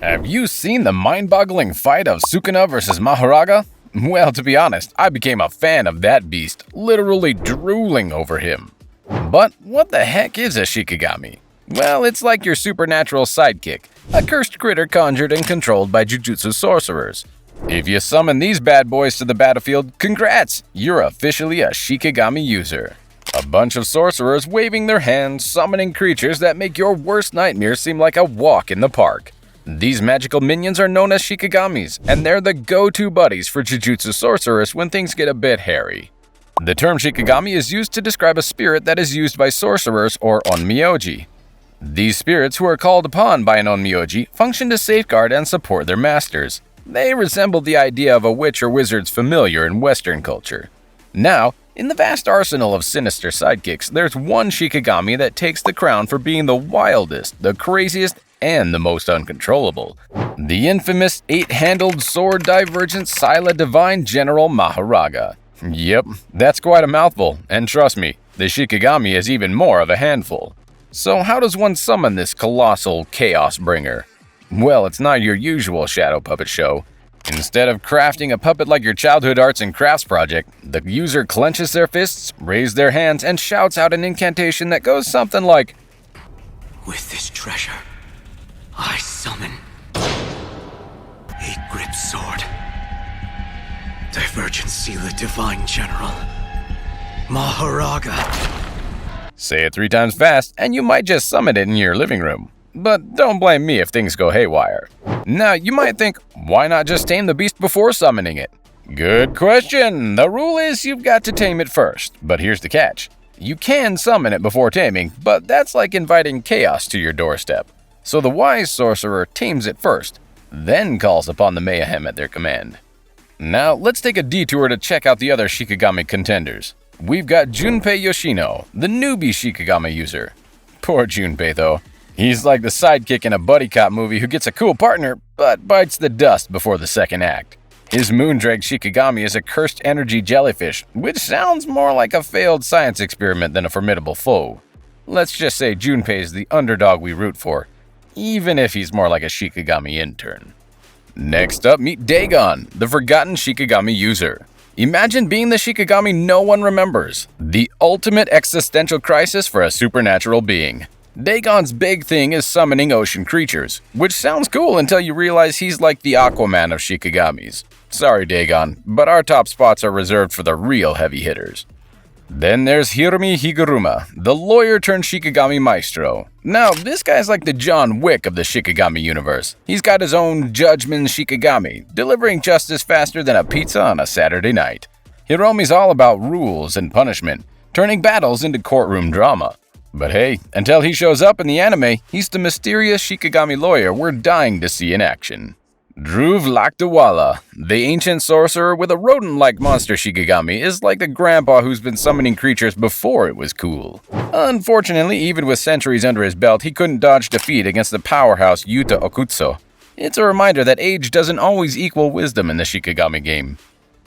Have you seen the mind-boggling fight of Sukuna versus Mahoraga? Well, to be honest, I became a fan of that beast, literally drooling over him. But what the heck is a Shikigami? Well, it's like your supernatural sidekick, a cursed critter conjured and controlled by Jujutsu sorcerers. If you summon these bad boys to the battlefield, congrats! You're officially a Shikigami user. A bunch of sorcerers waving their hands, summoning creatures that make your worst nightmares seem like a walk in the park. These magical minions are known as Shikigamis, and they're the go-to buddies for Jujutsu sorcerers when things get a bit hairy. The term Shikigami is used to describe a spirit that is used by sorcerers or onmyoji. These spirits, who are called upon by an onmyoji, function to safeguard and support their masters. They resemble the idea of a witch or wizard's familiar in Western culture. Now, in the vast arsenal of sinister sidekicks, there's one Shikigami that takes the crown for being the wildest, the craziest, and the most uncontrollable. The infamous 8-handled sword divergent Scylla Divine General Mahoraga. Yep, that's quite a mouthful, and trust me, the Shikigami is even more of a handful. So how does one summon this colossal chaos bringer? Well, it's not your usual shadow puppet show. Instead of crafting a puppet like your childhood arts and crafts project, the user clenches their fists, raises their hands, and shouts out an incantation that goes something like, "With this treasure, I summon a grip sword. Divergent Scylla Divine General Mahoraga." Say it 3 times fast, and you might just summon it in your living room. But don't blame me if things go haywire. Now, you might think, why not just tame the beast before summoning it? Good question! The rule is you've got to tame it first, but here's the catch. You can summon it before taming, but that's like inviting chaos to your doorstep. So the wise sorcerer tames it first, then calls upon the mayhem at their command. Now, let's take a detour to check out the other Shikigami contenders. We've got Junpei Yoshino, the newbie Shikigami user. Poor Junpei, though. He's like the sidekick in a buddy cop movie who gets a cool partner, but bites the dust before the second act. His Moondrag Shikigami is a cursed energy jellyfish, which sounds more like a failed science experiment than a formidable foe. Let's just say Junpei's the underdog we root for, even if he's more like a Shikigami intern. Next up, meet Dagon, the forgotten Shikigami user. Imagine being the Shikigami no one remembers. The ultimate existential crisis for a supernatural being. Dagon's big thing is summoning ocean creatures, which sounds cool until you realize he's like the Aquaman of Shikigamis. Sorry, Dagon, but our top spots are reserved for the real heavy hitters. Then there's Hiromi Higuruma, the lawyer-turned-Shikigami maestro. Now, this guy's like the John Wick of the Shikigami universe. He's got his own judgment Shikigami, delivering justice faster than a pizza on a Saturday night. Hiromi's all about rules and punishment, turning battles into courtroom drama. But hey, until he shows up in the anime, he's the mysterious Shikigami lawyer we're dying to see in action. Dhruv Lakdawala, the ancient sorcerer with a rodent-like monster Shikigami, is like the grandpa who's been summoning creatures before it was cool. Unfortunately, even with centuries under his belt, he couldn't dodge defeat against the powerhouse Yuta Okutsu. It's a reminder that age doesn't always equal wisdom in the Shikigami game.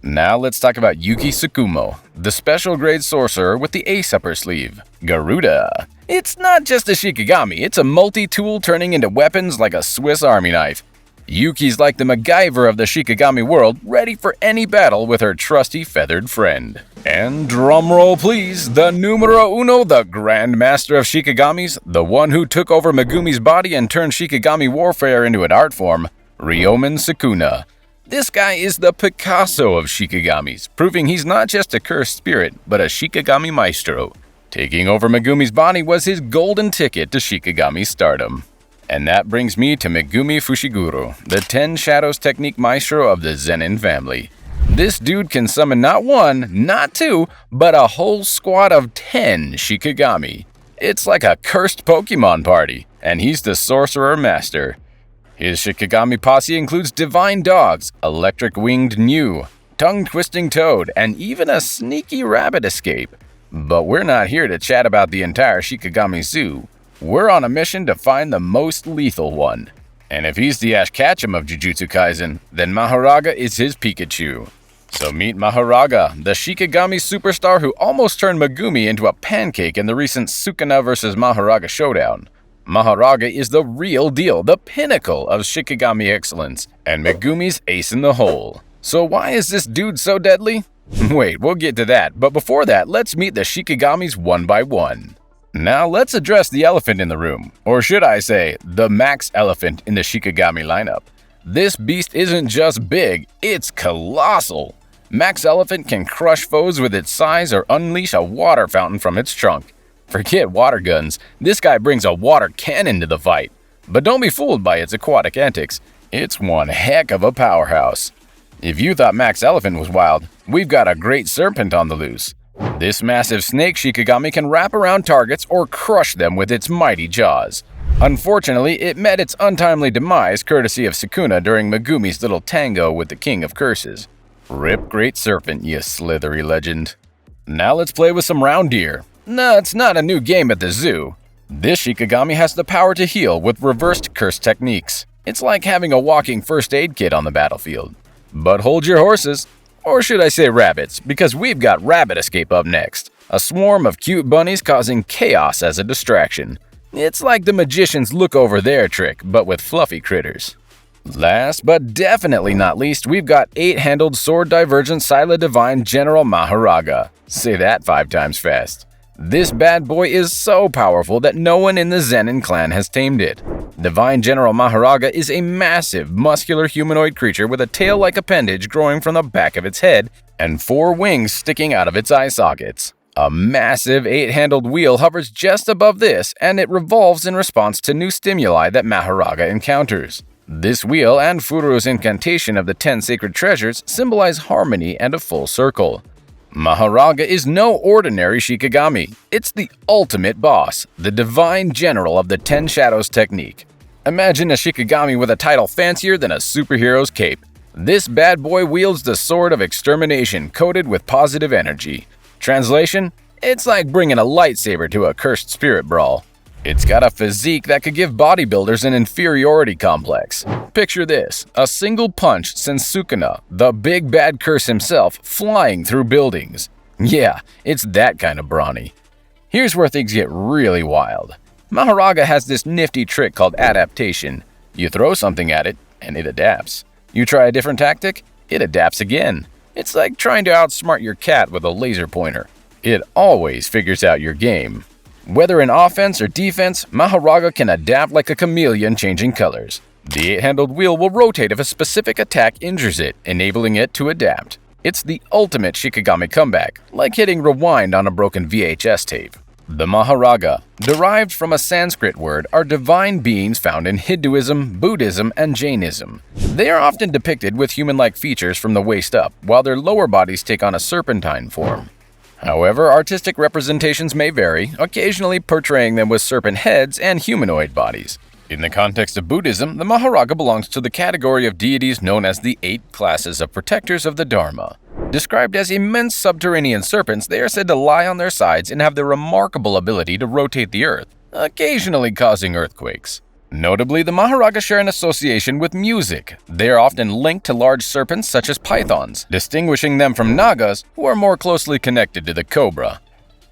Now let's talk about Yuki Tsukumo, the special grade sorcerer with the ace up her sleeve, Garuda. It's not just a Shikigami, it's a multi-tool turning into weapons like a Swiss Army knife. Yuki's like the MacGyver of the Shikigami world, ready for any battle with her trusty feathered friend. And drumroll please, the numero uno, the Grand Master of Shikigamis, the one who took over Megumi's body and turned Shikigami warfare into an art form, Ryomen Sukuna. This guy is the Picasso of Shikigamis, proving he's not just a cursed spirit, but a Shikigami maestro. Taking over Megumi's body was his golden ticket to Shikigami stardom. And that brings me to Megumi Fushiguro, the 10 Shadows technique maestro of the Zenin family. This dude can summon not 1, not 2, but a whole squad of 10 Shikigami. It's like a cursed Pokemon party, and he's the sorcerer master. His Shikigami posse includes divine dogs, electric-winged New, tongue-twisting toad, and even a sneaky rabbit escape. But we're not here to chat about the entire Shikigami zoo. We're on a mission to find the most lethal one. And if he's the Ash Ketchum of Jujutsu Kaisen, then Mahoraga is his Pikachu. So meet Mahoraga, the Shikigami superstar who almost turned Megumi into a pancake in the recent Sukuna vs. Mahoraga showdown. Maharaga is the real deal, the pinnacle of Shikigami excellence, and Megumi's ace in the hole. So why is this dude so deadly? Wait, we'll get to that, but before that, let's meet the Shikigamis one by one. Now let's address the elephant in the room, or should I say, the max elephant in the Shikigami lineup. This beast isn't just big, it's colossal. Max Elephant can crush foes with its size or unleash a water fountain from its trunk. Forget water guns, this guy brings a water cannon to the fight. But don't be fooled by its aquatic antics, it's one heck of a powerhouse. If you thought Max Elephant was wild, we've got a great serpent on the loose. This massive snake Shikigami can wrap around targets or crush them with its mighty jaws. Unfortunately, it met its untimely demise courtesy of Sukuna during Megumi's little tango with the King of Curses. Rip Great Serpent, you slithery legend. Now let's play with some round deer. No, it's not a new game at the zoo. This Shikigami has the power to heal with reversed curse techniques. It's like having a walking first aid kit on the battlefield. But hold your horses. Or should I say rabbits, because we've got Rabbit Escape up next. A swarm of cute bunnies causing chaos as a distraction. It's like the magician's look over there trick, but with fluffy critters. Last but definitely not least, we've got 8-handled sword divergent Sila Divine General Maharaga. Say that 5 times fast. This bad boy is so powerful that no one in the Zenin clan has tamed it. Divine General Maharaga is a massive, muscular humanoid creature with a tail-like appendage growing from the back of its head and 4 wings sticking out of its eye sockets. A massive 8-handled wheel hovers just above this, and it revolves in response to new stimuli that Maharaga encounters. This wheel and Furu's incantation of the 10 sacred treasures symbolize harmony and a full circle. Maharaga is no ordinary Shikigami. It's the ultimate boss, the divine general of the 10 Shadows technique. Imagine a Shikigami with a title fancier than a superhero's cape. This bad boy wields the sword of extermination coated with positive energy. Translation? It's like bringing a lightsaber to a cursed spirit brawl. It's got a physique that could give bodybuilders an inferiority complex. Picture this, a single punch sends Sukuna, the big bad curse himself, flying through buildings. Yeah, it's that kind of brawny. Here's where things get really wild. Maharaga has this nifty trick called adaptation. You throw something at it, and it adapts. You try a different tactic, it adapts again. It's like trying to outsmart your cat with a laser pointer. It always figures out your game. Whether in offense or defense, Maharaga can adapt like a chameleon changing colors. The 8-handled wheel will rotate if a specific attack injures it, enabling it to adapt. It's the ultimate Shikigami comeback, like hitting rewind on a broken VHS tape. The Maharaga, derived from a Sanskrit word, are divine beings found in Hinduism, Buddhism, and Jainism. They are often depicted with human-like features from the waist up, while their lower bodies take on a serpentine form. However, artistic representations may vary, occasionally portraying them with serpent heads and humanoid bodies. In the context of Buddhism, the Maharaga belongs to the category of deities known as the 8 classes of protectors of the Dharma. Described as immense subterranean serpents, they are said to lie on their sides and have the remarkable ability to rotate the earth, occasionally causing earthquakes. Notably, the Maharaga share an association with music. They are often linked to large serpents such as pythons, distinguishing them from Nagas, who are more closely connected to the cobra.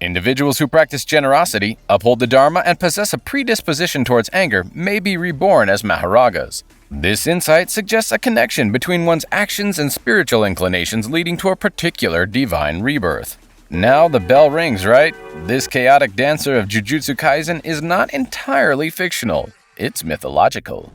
Individuals who practice generosity, uphold the Dharma, and possess a predisposition towards anger may be reborn as Maharagas. This insight suggests a connection between one's actions and spiritual inclinations leading to a particular divine rebirth. Now the bell rings, right? This chaotic dancer of Jujutsu Kaisen is not entirely fictional. It's mythological.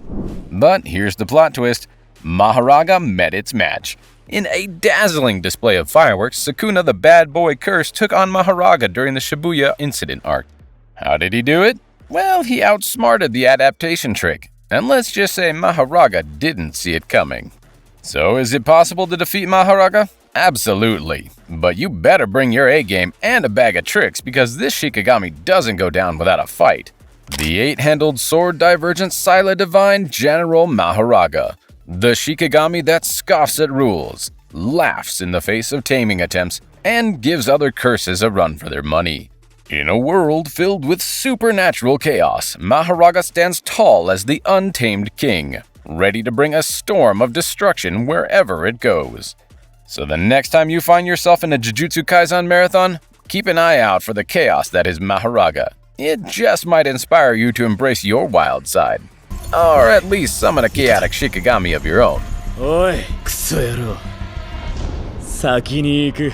But here's the plot twist. Maharaga met its match. In a dazzling display of fireworks, Sukuna the bad boy curse took on Maharaga during the Shibuya incident arc. How did he do it? Well, he outsmarted the adaptation trick. And let's just say Maharaga didn't see it coming. So is it possible to defeat Maharaga? Absolutely. But you better bring your A-game and a bag of tricks because this Shikigami doesn't go down without a fight. The 8-handled sword divergent Sila Divine General Maharaga. The Shikigami that scoffs at rules, laughs in the face of taming attempts, and gives other curses a run for their money. In a world filled with supernatural chaos, Maharaga stands tall as the untamed king, ready to bring a storm of destruction wherever it goes. So the next time you find yourself in a Jujutsu Kaisen marathon, keep an eye out for the chaos that is Maharaga. it just might inspire you to embrace your wild side. Or at least summon a chaotic Shikigami of your own. おいクソ野郎先に行く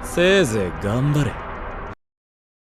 せいぜい頑張れ